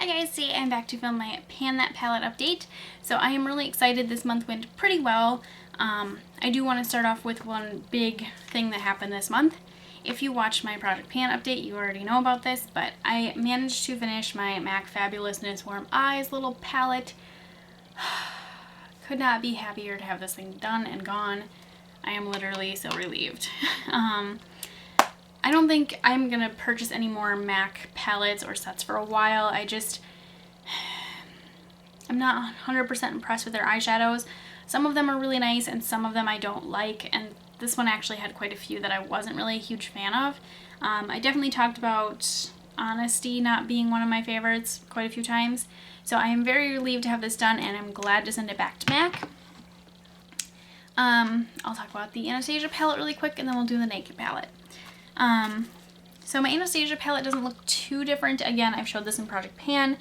Hi guys, today I'm back to film my Pan That Palette update. So I am really excited. This month went pretty well. I do want to start off with one big thing that happened this month. If you watched my Project Pan update, you already know about this, but I managed to finish my MAC Fabulousness Warm Eyes little palette. Could not be happier to have this thing done and gone. I am literally so relieved. I don't think I'm gonna purchase any more MAC palettes or sets for a while. I'm not 100% impressed with their eyeshadows. Some of them are really nice and some of them I don't like, and this one actually had quite a few that I wasn't really a huge fan of. I definitely talked about Honesty not being one of my favorites quite a few times, so I am very relieved to have this done and I'm glad to send it back to MAC. I'll talk about the Anastasia palette really quick and then we'll do the Naked palette. So my Anastasia palette doesn't look too different. Again, I've showed this in Project Pan,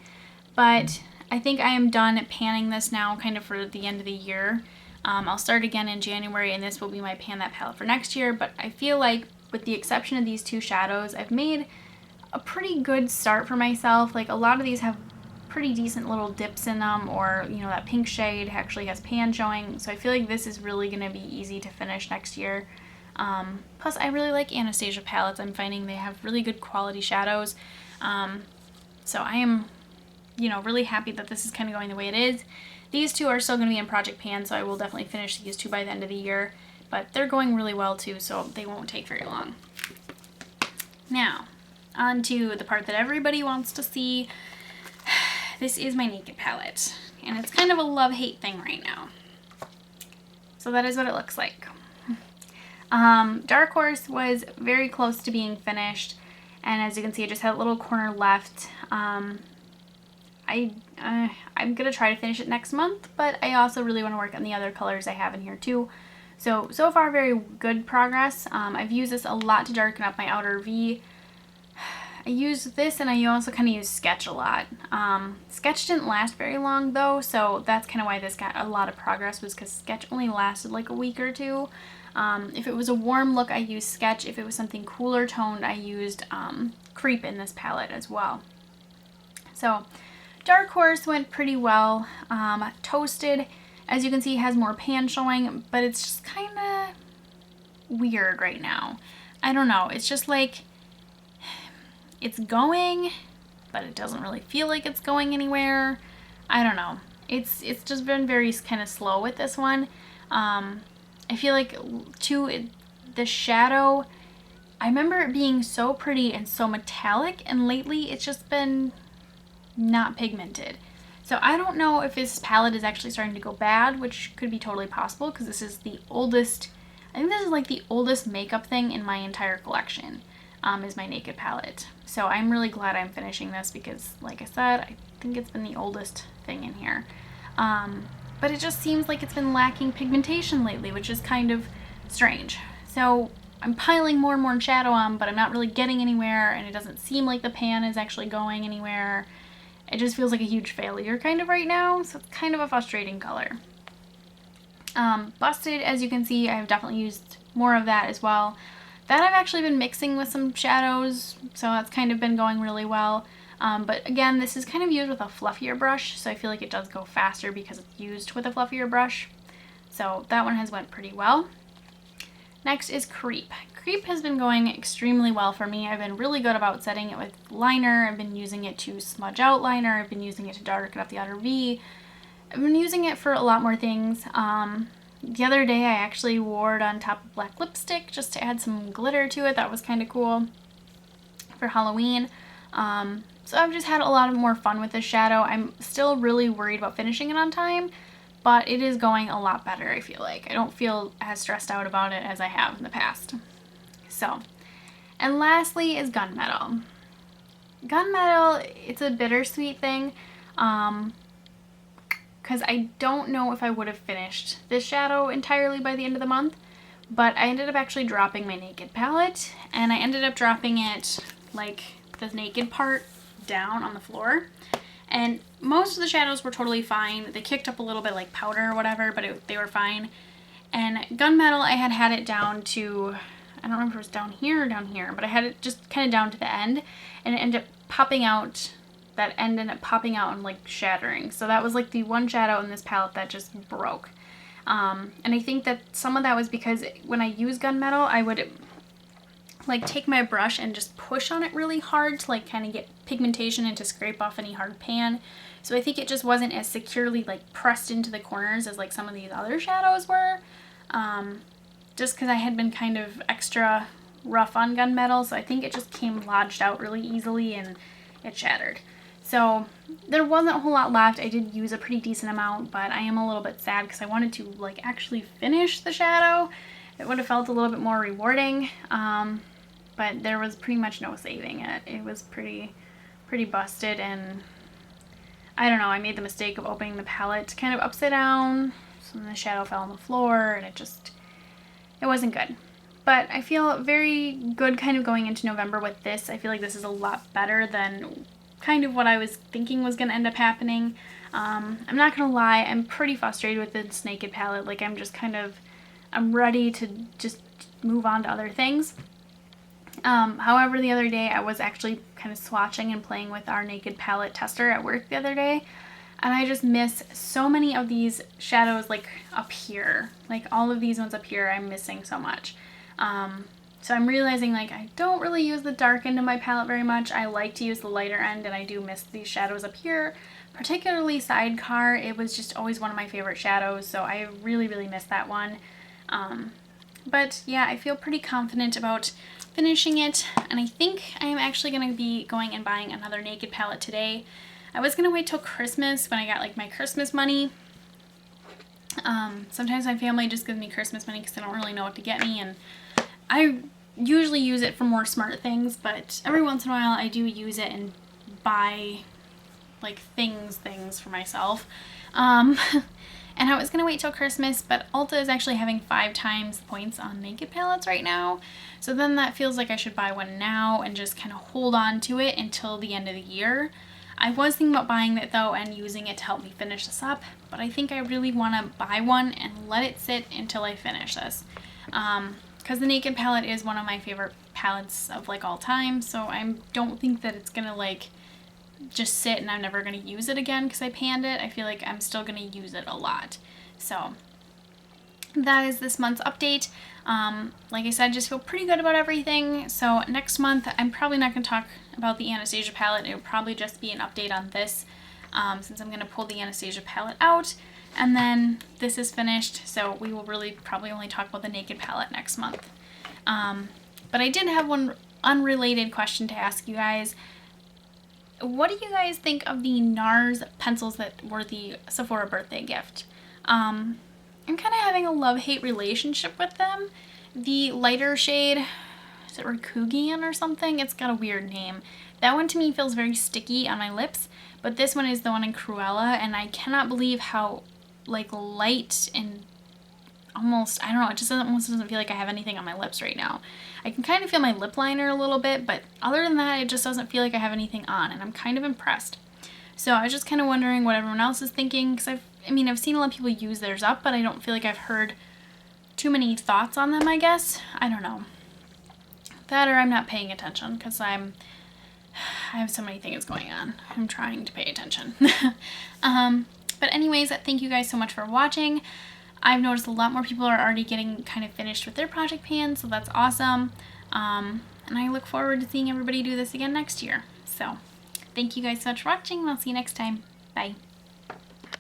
but I think I am done panning this now kind of for the end of the year. I'll start again in January and this will be my Pan That palette for next year, but I feel like with the exception of these two shadows, I've made a pretty good start for myself. Like a lot of these have pretty decent little dips in them, or you know, that pink shade actually has pan showing, so I feel like this is really going to be easy to finish next year. Plus I really like Anastasia palettes. I'm finding they have really good quality shadows. So I am, really happy that this is kind of going the way it is. These two are still going to be in Project Pan, so I will definitely finish these two by the end of the year, but they're going really well too, so they won't take very long. Now, on to the part that everybody wants to see. This is my Naked palette, and it's kind of a love-hate thing right now. So that is what it looks like. Dark Horse was very close to being finished, and as you can see, I just had a little corner left. I'm gonna try to finish it next month, but I also really want to work on the other colors I have in here too. So far, very good progress. I've used this a lot to darken up my outer V. I used this, and I also kind of used Sketch a lot. Sketch didn't last very long though, so that's kind of why this got a lot of progress, was because Sketch only lasted like a week or two. If it was a warm look, I used Sketch. If it was something cooler toned, I used Creep in this palette as well. So Dark Horse went pretty well. Toasted, as you can see, has more pan showing, but it's just kind of weird right now. I don't know. It's just like it's going, but it doesn't really feel like it's going anywhere. I don't know. It's just been very kind of slow with this one. I feel like too, the shadow, I remember it being so pretty and so metallic, and lately it's just been not pigmented. So I don't know if this palette is actually starting to go bad, which could be totally possible because this is the oldest, I think this is like the oldest makeup thing in my entire collection, is my Naked palette. So I'm really glad I'm finishing this because, like I said, I think it's been the oldest thing in here. But it just seems like it's been lacking pigmentation lately, which is kind of strange. So I'm piling more and more shadow on, but I'm not really getting anywhere, and it doesn't seem like the pan is actually going anywhere. It just feels like a huge failure kind of right now, so it's kind of a frustrating color. Busted, as you can see, I've definitely used more of that as well. That I've actually been mixing with some shadows, so that's kind of been going really well. But again, this is kind of used with a fluffier brush, so I feel like it does go faster because it's used with a fluffier brush. So that one has went pretty well. Next is Creep. Creep has been going extremely well for me. I've been really good about setting it with liner. I've been using it to smudge out liner. I've been using it to darken up the outer V. I've been using it for a lot more things. The other day I actually wore it on top of black lipstick just to add some glitter to it. That was kind of cool for Halloween. So I've just had a lot more fun with this shadow. I'm still really worried about finishing it on time, but it is going a lot better, I feel like. I don't feel as stressed out about it as I have in the past. So, and lastly is Gunmetal. Gunmetal, it's a bittersweet thing, because I don't know if I would have finished this shadow entirely by the end of the month, but I ended up actually dropping my Naked palette, and I ended up dropping it like the Naked part down on the floor, and most of the shadows were totally fine. They kicked up a little bit like powder or whatever, but they were fine. And Gunmetal, I had it down to, I don't remember if it was down here or down here, but I had it just kind of down to the end, and it ended up popping out that ended up popping out and like shattering. So that was like the one shadow in this palette that just broke. And I think that some of that was because when I use gunmetal, I would like take my brush and just push on it really hard to like kind of get pigmentation and to scrape off any hard pan. So I think it just wasn't as securely like pressed into the corners as like some of these other shadows were. Just because I had been kind of extra rough on gunmetal, so I think it just came lodged out really easily and it shattered. So there wasn't a whole lot left. I did use a pretty decent amount, but I am a little bit sad because I wanted to like actually finish the shadow. It would have felt a little bit more rewarding, but there was pretty much no saving it. It was pretty busted, and I don't know, I made the mistake of opening the palette kind of upside down, so then the shadow fell on the floor, and it wasn't good. But I feel very good kind of going into November with this. I feel like this is a lot better than kind of what I was thinking was going to end up happening. I'm not going to lie, I'm pretty frustrated with this Naked palette. Like, I'm ready to just move on to other things. However, the other day I was actually kind of swatching and playing with our Naked palette tester at work the other day, and I just miss so many of these shadows like up here. Like all of these ones up here I'm missing so much. So I'm realizing like I don't really use the dark end of my palette very much. I like to use the lighter end, and I do miss these shadows up here, particularly Sidecar. It was just always one of my favorite shadows, so I really miss that one. But yeah, I feel pretty confident about finishing it, and I think I am actually going to be going and buying another Naked palette today. I was going to wait till Christmas when I got like my Christmas money. Sometimes my family just gives me Christmas money because they don't really know what to get me, and I usually use it for more smart things, but every once in a while I do use it and buy like things for myself. And I was going to wait till Christmas, but Ulta is actually having 5 times the points on Naked palettes right now. So then that feels like I should buy one now and just kind of hold on to it until the end of the year. I was thinking about buying it though and using it to help me finish this up, but I think I really want to buy one and let it sit until I finish this. Because the Naked palette is one of my favorite palettes of like all time, so I don't think that it's going to like just sit and I'm never going to use it again because I panned it. I feel like I'm still going to use it a lot. So that is this month's update. Like I said, I just feel pretty good about everything. So next month, I'm probably not going to talk about the Anastasia palette. It will probably just be an update on this, since I'm going to pull the Anastasia palette out. And then this is finished, so we will really probably only talk about the Naked palette next month. But I did have one unrelated question to ask you guys. What do you guys think of the NARS pencils that were the Sephora birthday gift? I'm kind of having a love-hate relationship with them. The lighter shade, is it Rakugian or something? It's got a weird name. That one to me feels very sticky on my lips, but this one is the one in Cruella, and I cannot believe how like light and almost, I don't know, it just almost doesn't feel like I have anything on my lips right now. I can kind of feel my lip liner a little bit, but other than that, it just doesn't feel like I have anything on, and I'm kind of impressed. So I was just kind of wondering what everyone else is thinking, because I've seen a lot of people use theirs up, but I don't feel like I've heard too many thoughts on them, I guess. I don't know. That or I'm not paying attention, because I have so many things going on. I'm trying to pay attention. But anyways, thank you guys so much for watching. I've noticed a lot more people are already getting kind of finished with their project pans, so that's awesome. And I look forward to seeing everybody do this again next year. So thank you guys so much for watching, and I'll see you next time. Bye.